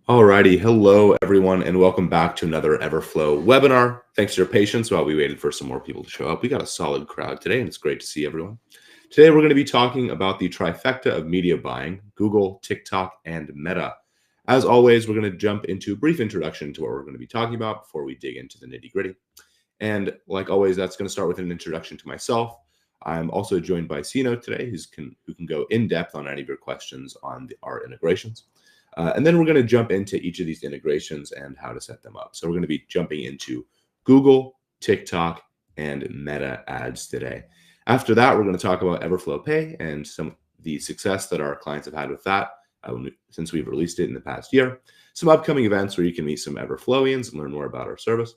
Alrighty, hello everyone, and welcome back to another Everflow webinar. Thanks for your patience while we waited for some more people to show up. We got a solid crowd today, and it's great to see everyone. Today, we're going to be talking about the trifecta of media buying: Google, TikTok, and Meta. As always, we're going to jump into a brief introduction to what we're going to be talking about before we dig into the nitty-gritty. And like always, that's going to start with an introduction to myself. I'm also joined by Sino today, who can go in depth on any of your questions on our integrations. And then we're going to jump into each of these integrations and how to set them up. So we're going to be jumping into Google, TikTok, and Meta ads today. After that, we're going to talk about Everflow Pay and some of the success that our clients have had with that since we've released it in the past year. Some upcoming events where you can meet some Everflowians and learn more about our service.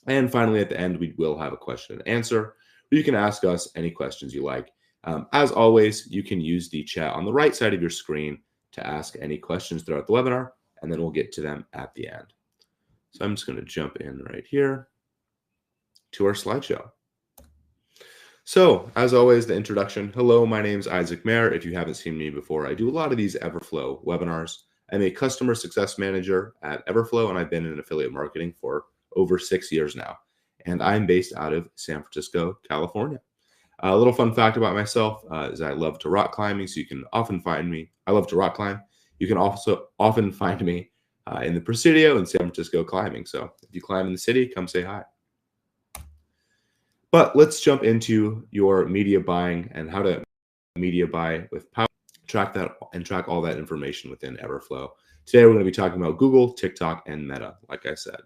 And finally, at the end, we will have a question and answer where you can ask us any questions you like. As always, you can use the chat on the right side of your screen to ask any questions throughout the webinar, and then we'll get to them at the end. So I'm just going to jump in right here to our slideshow. So as always, the introduction. Hello, my name is Isaac Mayer. If you haven't seen me before, I do a lot of these Everflow webinars. I'm a customer success manager at Everflow, and I've been in affiliate marketing for over 6 years now. And I'm based out of San Francisco, California. A little fun fact about myself is I love to rock climbing, so you can often find me. I love to rock climb. You can also often find me in the Presidio in San Francisco climbing. So if you climb in the city, come say hi. But let's jump into your media buying and how to media buy with power. Track that and track all that information within Everflow. Today, we're going to be talking about Google, TikTok, and Meta, like I said.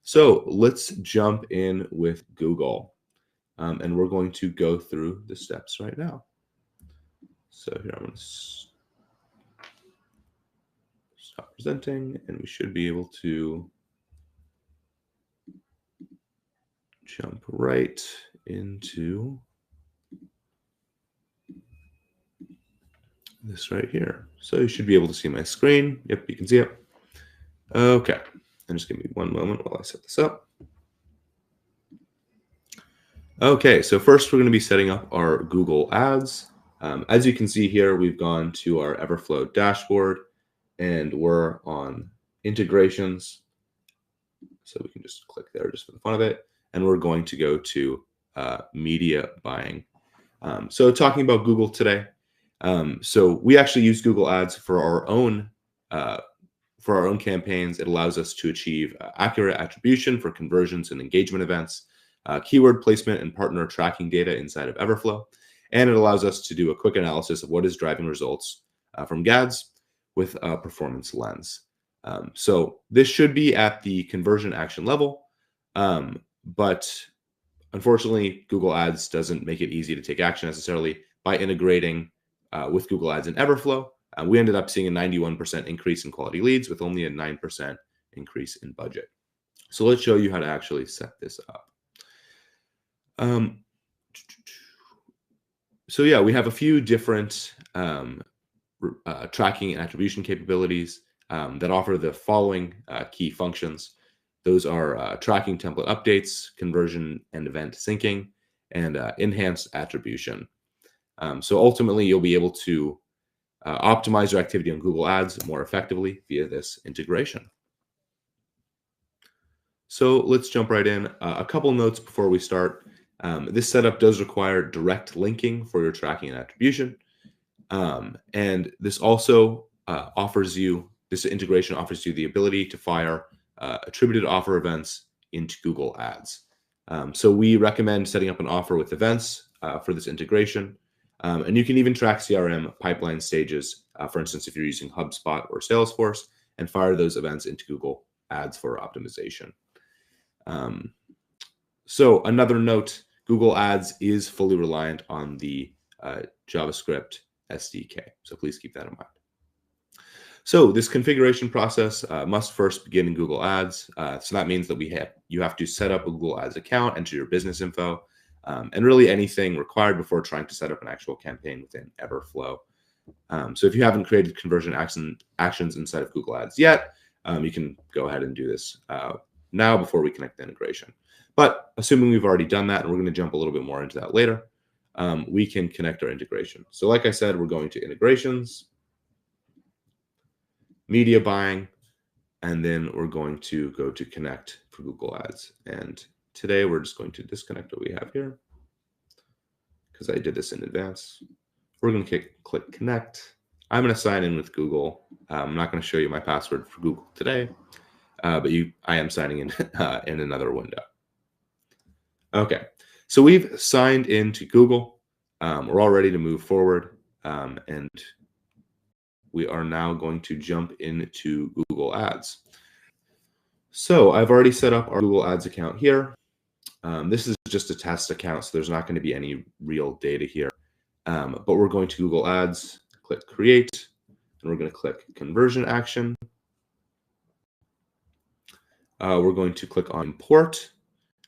So let's jump in with Google. And we're going to go through the steps right now. So here I'm going to stop presenting, and we should be able to jump right into this right here. So you should be able to see my screen. Yep, you can see it. Okay, and just give me one moment while I set this up. Okay, so first we're going to be setting up our Google Ads. As you can see here, we've gone to our Everflow dashboard, and we're on integrations. So we can just click there just for the fun of it. And we're going to go to media buying. So talking about Google today. So we actually use Google Ads for our own campaigns. It allows us to achieve accurate attribution for conversions and engagement events, keyword placement and partner tracking data inside of Everflow. And it allows us to do a quick analysis of what is driving results from ads with a performance lens. So this should be at the conversion action level, but unfortunately, Google Ads doesn't make it easy to take action necessarily by integrating with Google Ads and Everflow. We ended up seeing a 91% increase in quality leads with only a 9% increase in budget. So let's show you how to actually set this up. So yeah, we have a few different tracking and attribution capabilities that offer the following key functions. Those are tracking template updates, conversion and event syncing, and enhanced attribution. So ultimately, you'll be able to optimize your activity on Google Ads more effectively via this integration. So let's jump right in. A couple notes before we start. This setup does require direct linking for your tracking and attribution. And this also this integration offers you the ability to fire attributed offer events into Google Ads. So we recommend setting up an offer with events for this integration. And you can even track CRM pipeline stages, for instance, if you're using HubSpot or Salesforce, and fire those events into Google Ads for optimization. So another note, Google Ads is fully reliant on the JavaScript SDK. So please keep that in mind. So this configuration process must first begin in Google Ads. So that means that you have to set up a Google Ads account, enter your business info, and really anything required before trying to set up an actual campaign within Everflow. So if you haven't created conversion actions inside of Google Ads yet, you can go ahead and do this now before we connect the integration. But assuming we've already done that, and we're going to jump a little bit more into that later, we can connect our integration. So like I said, we're going to integrations, media buying, and then we're going to go to connect for Google Ads. And today we're just going to disconnect what we have here because I did this in advance. We're going to click connect. I'm going to sign in with Google. I'm not going to show you my password for Google today, but I am signing in in another window. Okay, so we've signed into Google. We're all ready to move forward, and we are now going to jump into Google Ads. So I've already set up our Google Ads account here. This is just a test account, so there's not going to be any real data here. But we're going to Google Ads, click Create, and we're going to click Conversion Action. We're going to click on Import,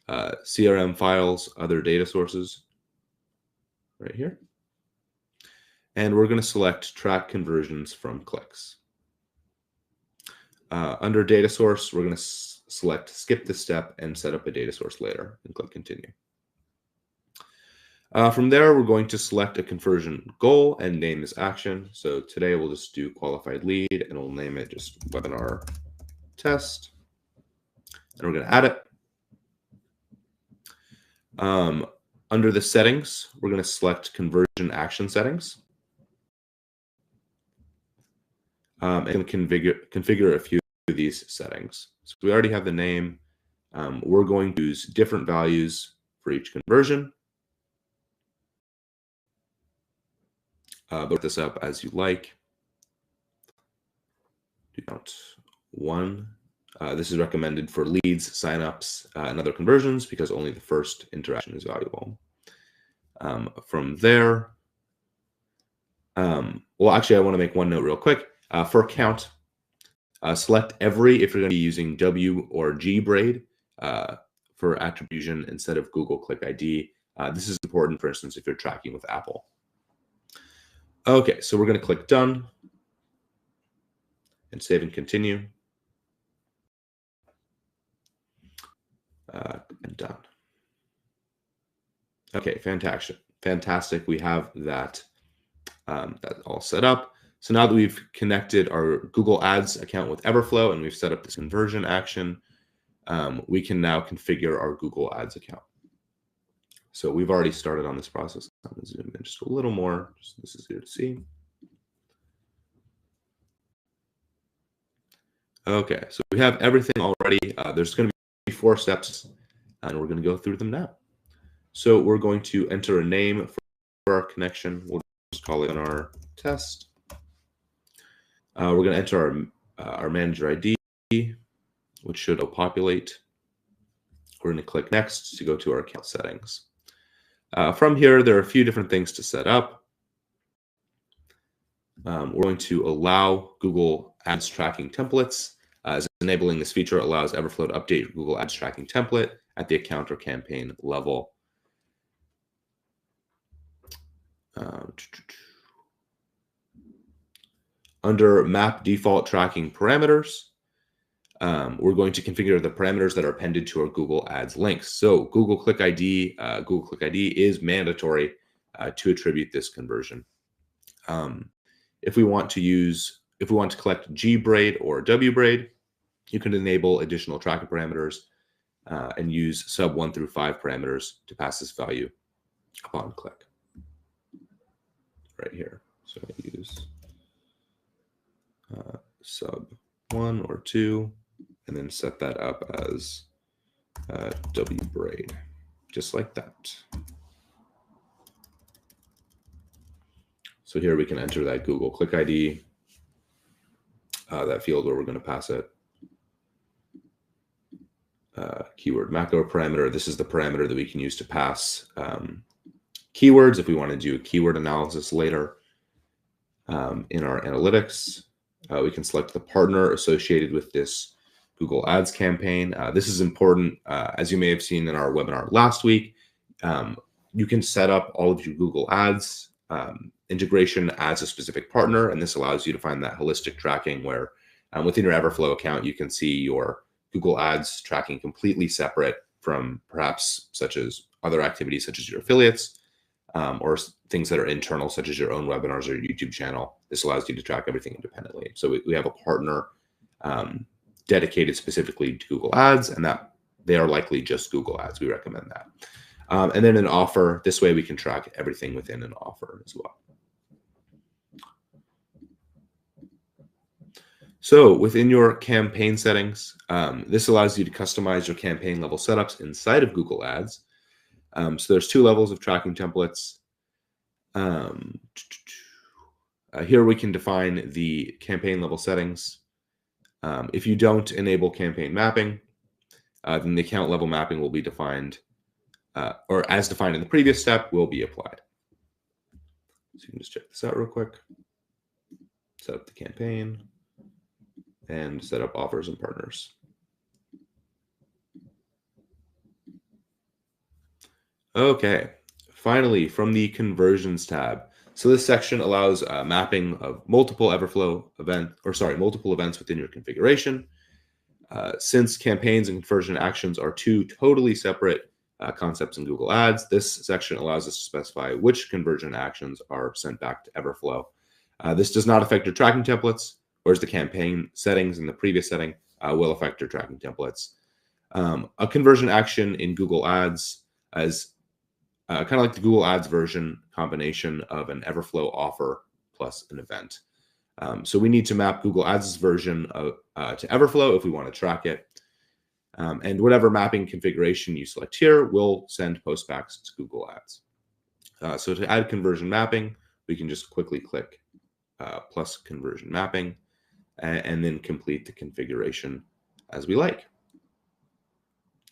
CRM files, other data sources, right here. And we're going to select Track Conversions from Clicks. Under Data Source, we're going to select Skip this step and set up a data source later, and click Continue. From there, we're going to select a conversion goal and name this action. So today we'll just do qualified lead, and we'll name it just webinar test. And we're going to add it. Under the settings, we're going to select conversion action settings. And configure a few of these settings. So we already have the name. We're going to use different values for each conversion. Put this up as you like. Do not one. This is recommended for leads, signups, and other conversions because only the first interaction is valuable. From there, well, actually, I want to make one note real quick. For count, select every if you're going to be using W or G braid for attribution instead of Google Click ID. This is important, for instance, if you're tracking with Apple. Okay, so we're going to click Done and save and continue. And done. Okay, fantastic. We have that all set up. So now that we've connected our Google Ads account with Everflow and we've set up this conversion action, we can now configure our Google Ads account. So we've already started on this process. I'm going to zoom in just a little more. This is here to see. Okay, so we have everything already. There's going to be 4 steps, and we're going to go through them now. So we're going to enter a name for our connection. We'll just call it our test. We're going to enter our manager ID, which should populate. We're going to click Next to go to our account settings. From here, there are a few different things to set up. We're going to allow Google Ads tracking templates. As enabling this feature allows Everflow to update your Google Ads tracking template at the account or campaign level. Under Map Default Tracking Parameters, we're going to configure the parameters that are appended to our Google Ads links. So Google Click ID is mandatory to attribute this conversion. If we want to collect G braid or W braid, you can enable additional tracking parameters and use sub 1 through 5 parameters to pass this value upon click. Right here. So I use sub 1 or 2, and then set that up as W braid, just like that. So here we can enter that Google Click ID, that field where we're going to pass it. Keyword macro parameter. This is the parameter that we can use to pass keywords if we want to do a keyword analysis later. In our analytics, we can select the partner associated with this Google Ads campaign. This is important. As you may have seen in our webinar last week, you can set up all of your Google Ads integration as a specific partner, and this allows you to find that holistic tracking where within your Everflow account, you can see your Google Ads tracking completely separate from perhaps such as other activities such as your affiliates or things that are internal such as your own webinars or your YouTube channel. This allows you to track everything independently. So we have a partner dedicated specifically to Google Ads, and that they are likely just Google Ads. We recommend that. And then an offer. This way we can track everything within an offer as well. So within your campaign settings, this allows you to customize your campaign level setups inside of Google Ads. So there's 2 levels of tracking templates. Here we can define the campaign level settings. If you don't enable campaign mapping, then the account level mapping will be defined, or as defined in the previous step, will be applied. So you can just check this out real quick. Set up the campaign and set up offers and partners. Okay, finally, from the conversions tab. So this section allows mapping of multiple multiple events within your configuration. Since campaigns and conversion actions are 2 totally separate concepts in Google Ads, this section allows us to specify which conversion actions are sent back to Everflow. This does not affect your tracking templates, whereas the campaign settings in the previous setting will affect your tracking templates. A conversion action in Google Ads is kind of like the Google Ads version combination of an Everflow offer plus an event. So we need to map Google Ads' version to Everflow if we want to track it. And whatever mapping configuration you select here will send postbacks to Google Ads. So to add conversion mapping, we can just quickly click plus conversion mapping and then complete the configuration as we like.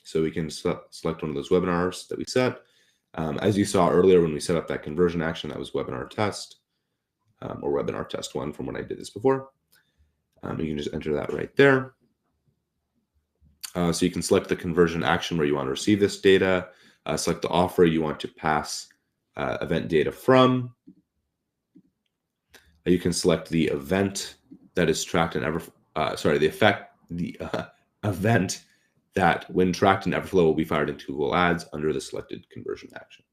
So we can select one of those webinars that we set. As you saw earlier when we set up that conversion action, that was webinar test or webinar test 1 from when I did this before. You can just enter that right there. So you can select the conversion action where you want to receive this data, select the offer you want to pass event data from. You can select the event that is tracked in the event that when tracked in Everflow will be fired into Google Ads under the selected conversion action.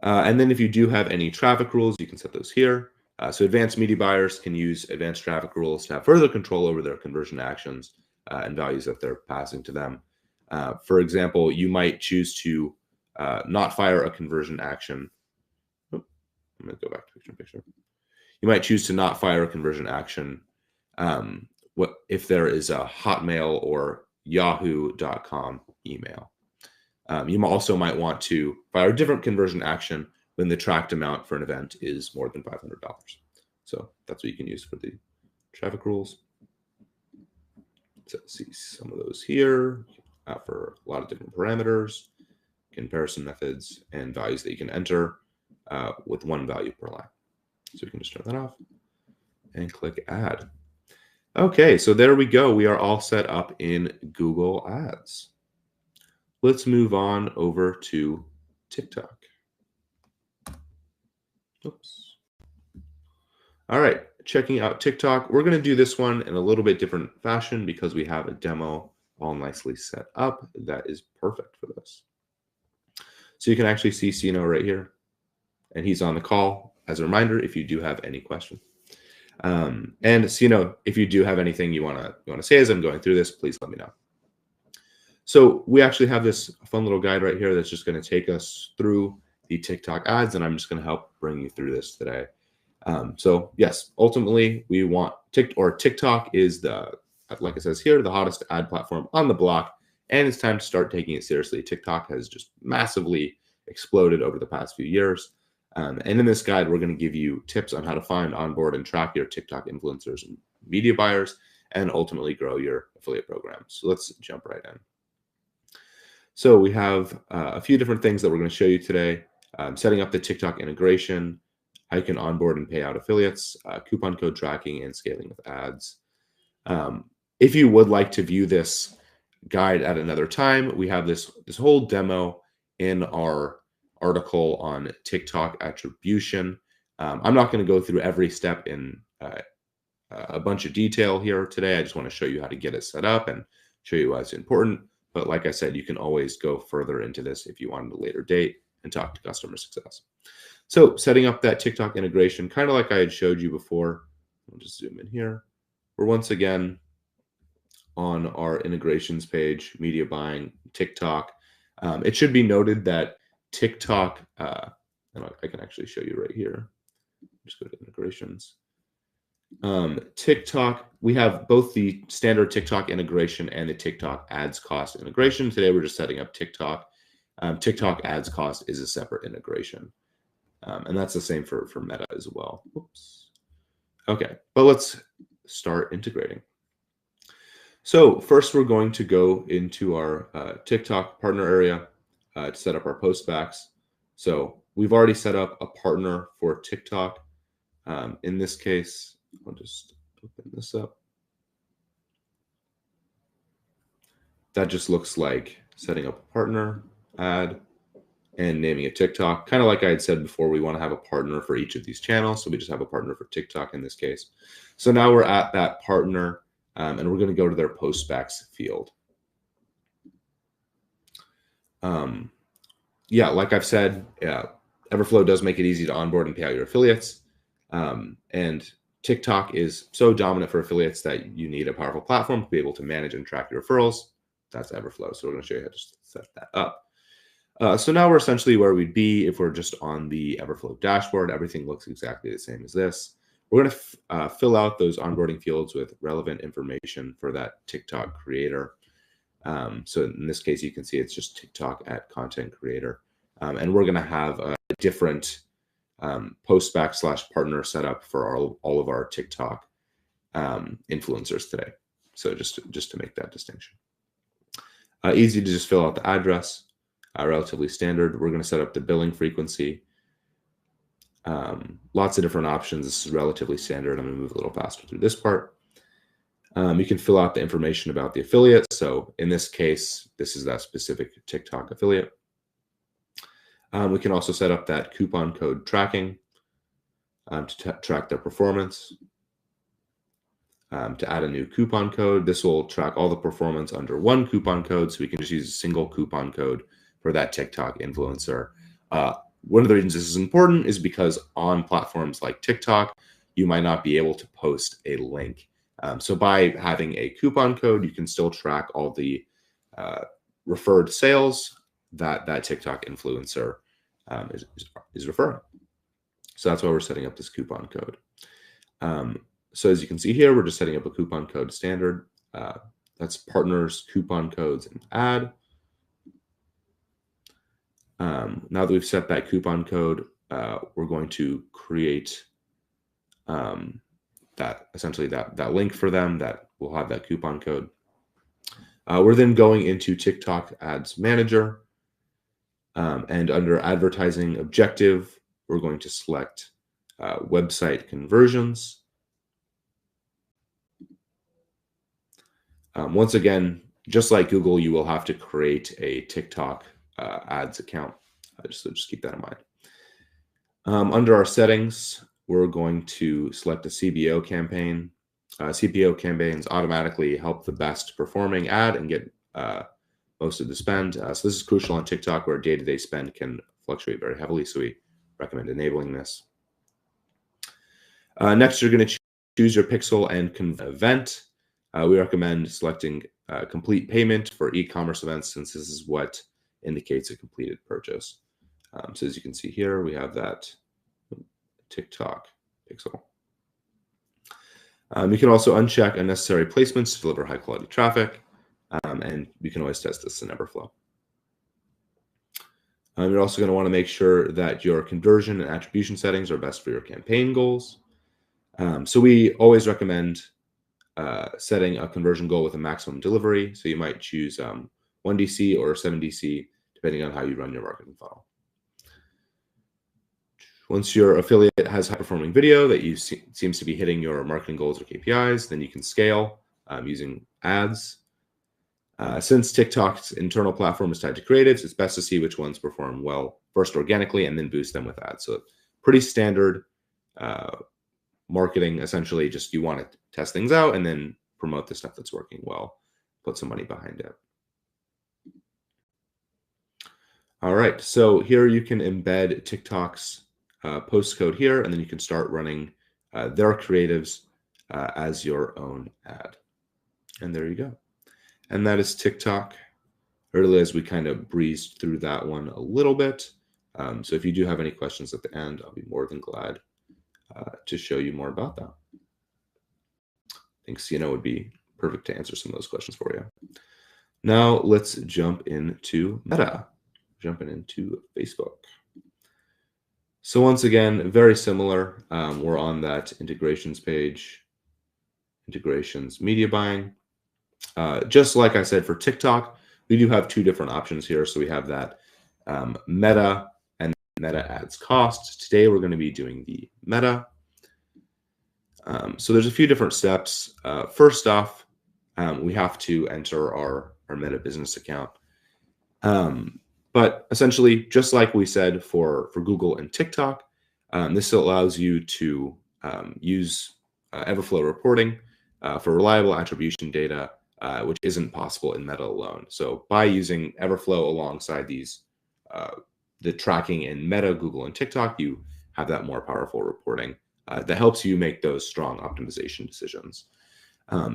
And then if you do have any traffic rules, you can set those here. So advanced media buyers can use advanced traffic rules to have further control over their conversion actions and values that they're passing to them. For example, you might choose to not fire a conversion action. I'm going to go back to picture. You might choose to not fire a conversion action if there is a Hotmail or Yahoo.com email. You also might want to fire a different conversion action when the tracked amount for an event is more than $500. So that's what you can use for the traffic rules. So see some of those here for a lot of different parameters, comparison methods, and values that you can enter with 1 value per line. So we can just turn that off and click add. Okay, so there we go. We are all set up in Google Ads. Let's move on over to TikTok. Oops. All right, checking out TikTok. We're going to do this one in a little bit different fashion because we have a demo all nicely set up that is perfect for this. So you can actually see Sino right here, and he's on the call as a reminder if you do have any questions. And Sino, if you do have anything you want to say as I'm going through this, please let me know. So we actually have this fun little guide right here that's just going to take us through the TikTok ads, and I'm just going to help bring you through this today. So yes, ultimately we want TikTok is like it says here, the hottest ad platform on the block, and it's time to start taking it seriously. TikTok has just massively exploded over the past few years. And in this guide, we're going to give you tips on how to find, onboard, and track your TikTok influencers and media buyers, and ultimately grow your affiliate programs. So let's jump right in. So we have a few different things that we're going to show you today. Setting up the TikTok integration, how you can onboard and pay out affiliates, coupon code tracking, and scaling with ads. If you would like to view this guide at another time, we have this whole demo in our article on TikTok attribution. I'm not going to go through every step in a bunch of detail here today. I just want to show you how to get it set up and show you why it's important. But like I said, you can always go further into this if you want at a later date and talk to customer success. So setting up that TikTok integration, kind of like I had showed you before. I'll just zoom in here. we're once again on our integrations page, media buying, TikTok. It should be noted that TikTok, and I can actually show you right here. Just go to integrations. TikTok, we have both the standard TikTok integration and the TikTok ads cost integration. Today, we're just setting up TikTok. TikTok ads cost is a separate integration. And that's the same for Meta as well. Oops. Okay, but let's start integrating. So first, we're going to go into our TikTok partner area to set up our postbacks. So we've already set up a partner for TikTok. In this case, I'll just open this up. That just looks like setting up a partner, add, and naming it TikTok. Kind of like I had said before, we want to have a partner for each of these channels. So we just have a partner for TikTok in this case. So now we're at that partner, and we're going to go to their postbacks field. Yeah, like I've said, Everflow does make it easy to onboard and pay out your affiliates. And TikTok is so dominant for affiliates that you need a powerful platform to be able to manage and track your referrals. That's Everflow. So we're going to show you how to set that up. So now we're essentially where we'd be if we're just on the Everflow dashboard. Everything looks exactly the same as this. We're going to fill out those onboarding fields with relevant information for that TikTok creator. So in this case, you can see it's just TikTok at content creator. And we're going to have a different postback / partner setup for all of our TikTok influencers today. So just to make that distinction. Easy to just fill out the address, relatively standard. We're going to set up the billing frequency. Lots of different options. This is relatively standard. I'm going to move a little faster through this part. You can fill out the information about the affiliate. So in this case, this is that specific TikTok affiliate. We can also set up that coupon code tracking to track their performance. To add a new coupon code, this will track all the performance under one coupon code, so we can just use a single coupon code for that TikTok influencer. One of the reasons this is important is because on platforms like TikTok, you might not be able to post a link. So by having a coupon code, you can still track all the referred sales that TikTok influencer is referring. So that's why we're setting up this coupon code. So as you can see here, we're just setting up a coupon code standard. That's partners, coupon codes, and add. Now that we've set that coupon code, we're going to create essentially that link for them that will have that coupon code. We're then going into TikTok Ads Manager, and under Advertising Objective, we're going to select Website Conversions. Once again, just like Google, you will have to create a TikTok ads account. So just keep that in mind. Under our settings, we're going to select a CBO campaign. CPO campaigns automatically help the best performing ad and get most of the spend. So this is crucial on TikTok where day-to-day spend can fluctuate very heavily. So we recommend enabling this. Next, you're going to choose your pixel and event. We recommend selecting complete payment for e-commerce events since this is what indicates a completed purchase. So as you can see here, we have that TikTok pixel. You can also uncheck unnecessary placements to deliver high quality traffic. And you can always test this in Everflow. You're also going to want to make sure that your conversion and attribution settings are best for your campaign goals. So we always recommend setting a conversion goal with a maximum delivery. So you might choose 1 DC or 7 DC, depending on how you run your marketing funnel. Once your affiliate has high-performing video that seems to be hitting your marketing goals or KPIs, then you can scale using ads. Since TikTok's internal platform is tied to creatives, it's best to see which ones perform well first organically and then boost them with ads. So pretty standard marketing. Essentially, just you want to test things out and then promote the stuff that's working well, put some money behind it. All right, so here you can embed TikTok's postcode here, and then you can start running their creatives as your own ad. And there you go. And that is TikTok. I realize we kind of breezed through that one a little bit. So if you do have any questions at the end, I'll be more than glad to show you more about that. I think Sienna would be perfect to answer some of those questions for you. Now let's jump into Meta, jumping into Facebook. So once again, very similar. We're on that integrations page, integrations, media buying. Just like I said for TikTok, we do have two different options here. So we have that Meta and Meta ads cost. Today we're going to be doing the Meta. So there's a few different steps. First off, we have to enter our Meta business account. But essentially, just like we said for Google and TikTok, this allows you to use Everflow reporting for reliable attribution data, which isn't possible in Meta alone. So by using Everflow alongside these, the tracking in Meta, Google, and TikTok, you have that more powerful reporting that helps you make those strong optimization decisions.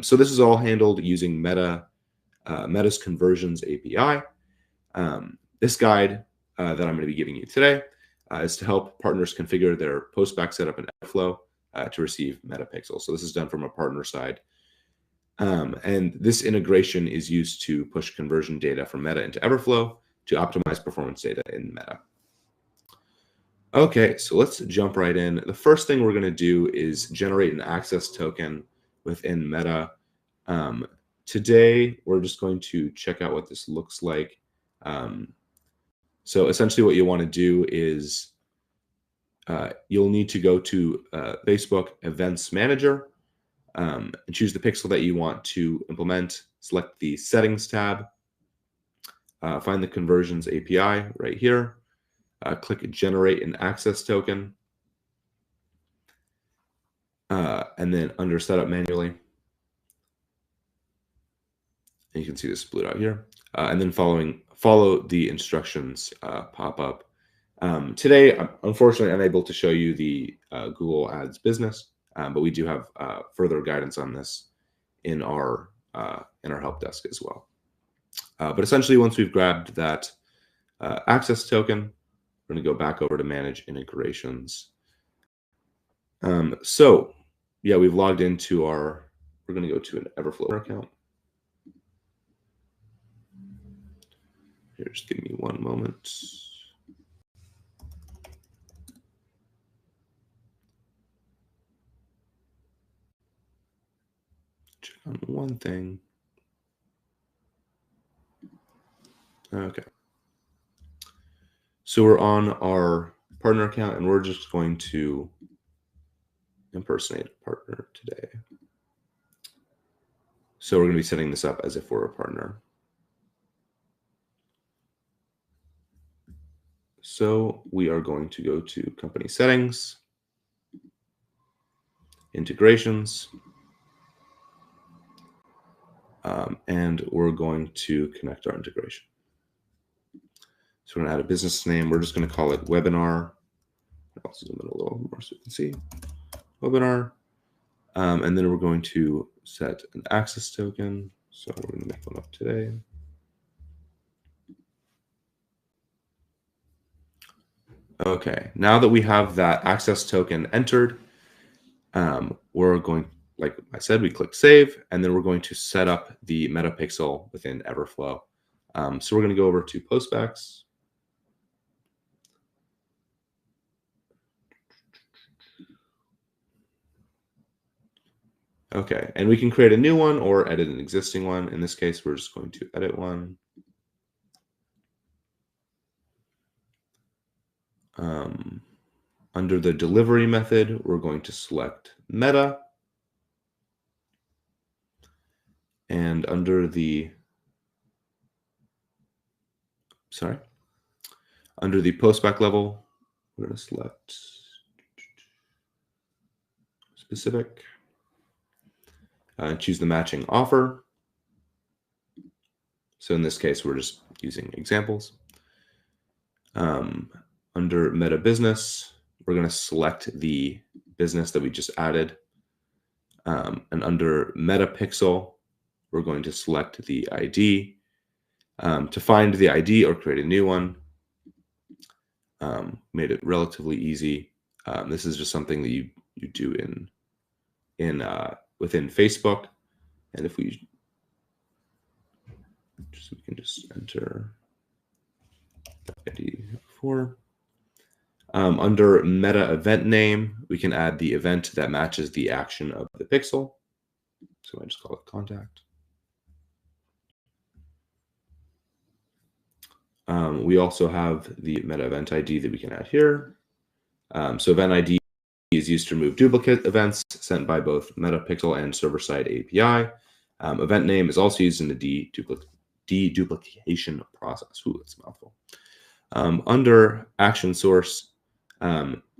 So this is all handled using Meta's Conversions API. This guide that I'm going to be giving you today is to help partners configure their postback setup in Everflow to receive Meta pixels. So this is done from a partner side. And this integration is used to push conversion data from Meta into Everflow to optimize performance data in Meta. Okay, so let's jump right in. The first thing we're going to do is generate an access token within Meta. Today, we're just going to check out what this looks like. So essentially what you want to do is you'll need to go to Facebook Events Manager and choose the pixel that you want to implement. Select the Settings tab. Find the Conversions API right here. Click Generate an Access Token. And then under Setup Manually, and you can see this split out here. And then follow the instructions pop up. Today, I'm unfortunately unable to show you the Google Ads business, but we do have further guidance on this in our help desk as well. But essentially, once we've grabbed that access token, we're going to go back over to Manage Integrations. So yeah, we've logged into we're going to go to an Everflow account. Here, just give me one moment. Check on one thing. Okay. So we're on our partner account, and we're just going to impersonate a partner today. So we're going to be setting this up as if we're a partner. So we are going to go to Company Settings, Integrations, and we're going to connect our integration. So we're going to add a business name. We're just going to call it Webinar. I'll zoom in a little more so you can see. Webinar. And then we're going to set an access token. So we're going to make one up today. Okay, now that we have that access token entered, we're going, like I said, we click save, and then we're going to set up the Meta pixel within Everflow. So we're going to go over to postbacks. Okay, and we can create a new one or edit an existing one. In this case, we're just going to edit one. Under the delivery method, we're going to select Meta. And under the, under the postback level, we're going to select specific. Choose the matching offer. So in this case, we're just using examples. Under Meta Business, we're going to select the business that we just added. And under metapixel, we're going to select the ID. To find the ID or create a new one, made it relatively easy. This is just something that you do within Facebook. And if we can just enter the ID before. Under meta event name, we can add the event that matches the action of the pixel. So I just call it contact. We also have the meta event ID that we can add here. So event ID is used to remove duplicate events sent by both metapixel and server-side API. Event name is also used in the deduplication process. Ooh, that's a mouthful. Under action source,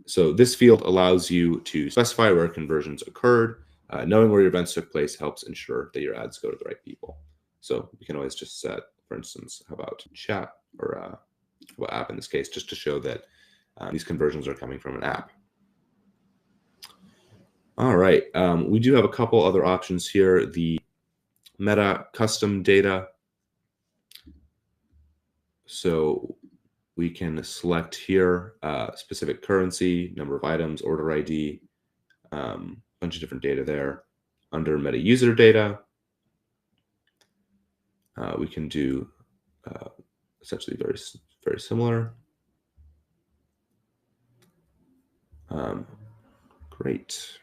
so this field allows you to specify where conversions occurred. Knowing where your events took place helps ensure that your ads go to the right people. So we can always just set, for instance, how about chat or what app in this case, just to show that these conversions are coming from an app. All right, we do have a couple other options here. The meta custom data. So we can select here specific currency, number of items, order ID, bunch of different data there. Under meta user data, we can do essentially very similar. Great.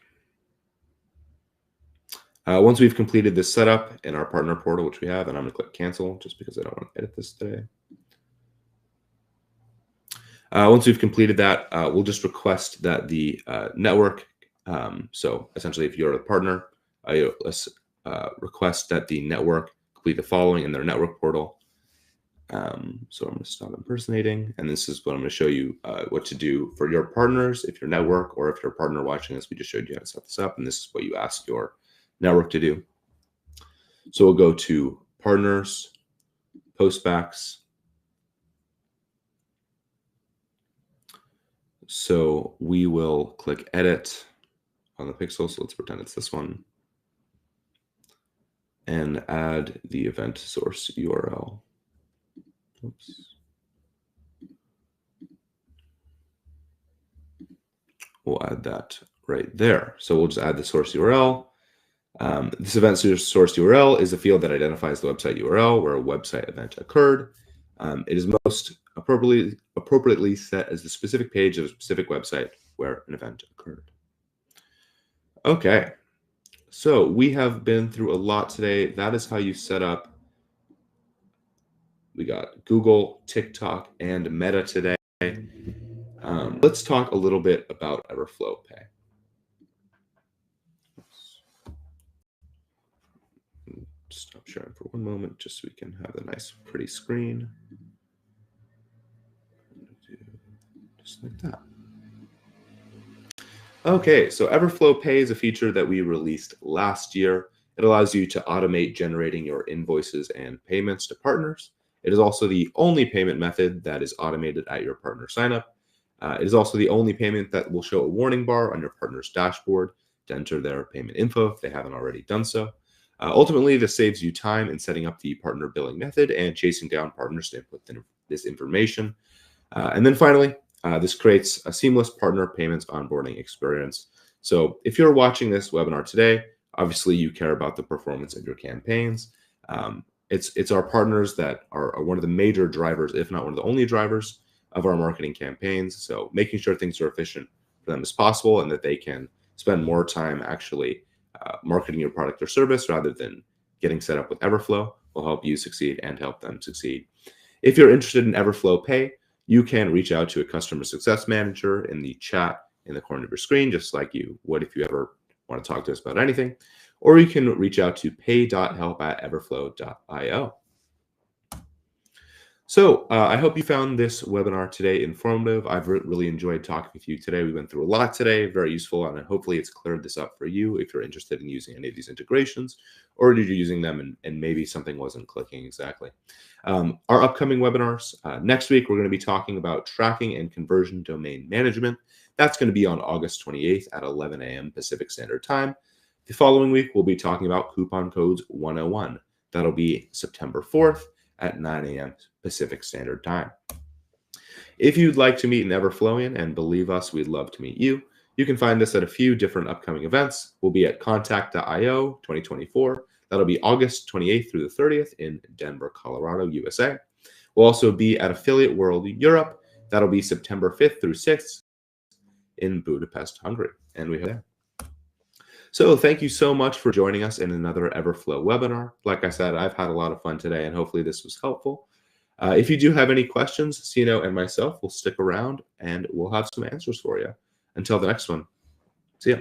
Once we've completed this setup in our partner portal, which we have, and I'm going to click cancel just because I don't want to edit this today. Once we've completed that, we'll just request that the network, so essentially if you're a partner, let's request that the network complete the following in their network portal. So I'm going to stop impersonating, and this is what I'm going to show you what to do for your partners, if you're network, or if you're a partner watching this, we just showed you how to set this up, and this is what you ask your network to do. So we'll go to partners, postbacks. So we will click edit on the pixel. So let's pretend it's this one. And add the event source URL. Oops. We'll add that right there. So we'll just add the source URL. This event source URL is a field that identifies the website URL where a website event occurred. It is most appropriately set as the specific page of a specific website where an event occurred. Okay, so we have been through a lot today. That is how you set up. We got Google, TikTok, and Meta today. Let's talk a little bit about Everflow Pay. Stop sharing for one moment just so we can have a nice pretty screen. Just like that. Okay, so Everflow Pay is a feature that we released last year. It allows you to automate generating your invoices and payments to partners. It is also the only payment method that is automated at your partner signup. It is also the only payment that will show a warning bar on your partner's dashboard to enter their payment info if they haven't already done so. Ultimately, this saves you time in setting up the partner billing method and chasing down partners to input this information. And then finally, this creates a seamless partner payments onboarding experience. So if you're watching this webinar today, obviously you care about the performance of your campaigns. It's our partners that are one of the major drivers, if not one of the only drivers, of our marketing campaigns. So making sure things are efficient for them as possible and that they can spend more time actually marketing your product or service rather than getting set up with Everflow will help you succeed and help them succeed. If you're interested in Everflow Pay, you can reach out to a customer success manager in the chat in the corner of your screen, just like you would if you ever want to talk to us about anything. Or you can reach out to pay.help@everflow.io. So I hope you found this webinar today informative. I've really enjoyed talking with you today. We went through a lot today, very useful, and hopefully it's cleared this up for you if you're interested in using any of these integrations, or you're using them and maybe something wasn't clicking exactly. Our upcoming webinars, next week, we're going to be talking about tracking and conversion domain management. That's going to be on August 28th at 11 a.m. Pacific Standard Time. The following week, we'll be talking about Coupon Codes 101. That'll be September 4th at 9 a.m. Pacific Standard Time. If you'd like to meet an Everflowian, and believe us, we'd love to meet you, you can find us at a few different upcoming events. We'll be at Contact.io 2024. That'll be August 28th through the 30th in Denver, Colorado, USA. We'll also be at Affiliate World Europe. That'll be September 5th through 6th in Budapest, Hungary. And we have there. So thank you so much for joining us in another Everflow webinar. Like I said, I've had a lot of fun today, and hopefully this was helpful. If you do have any questions, Sino and myself will stick around, and we'll have some answers for you. Until the next one, see ya.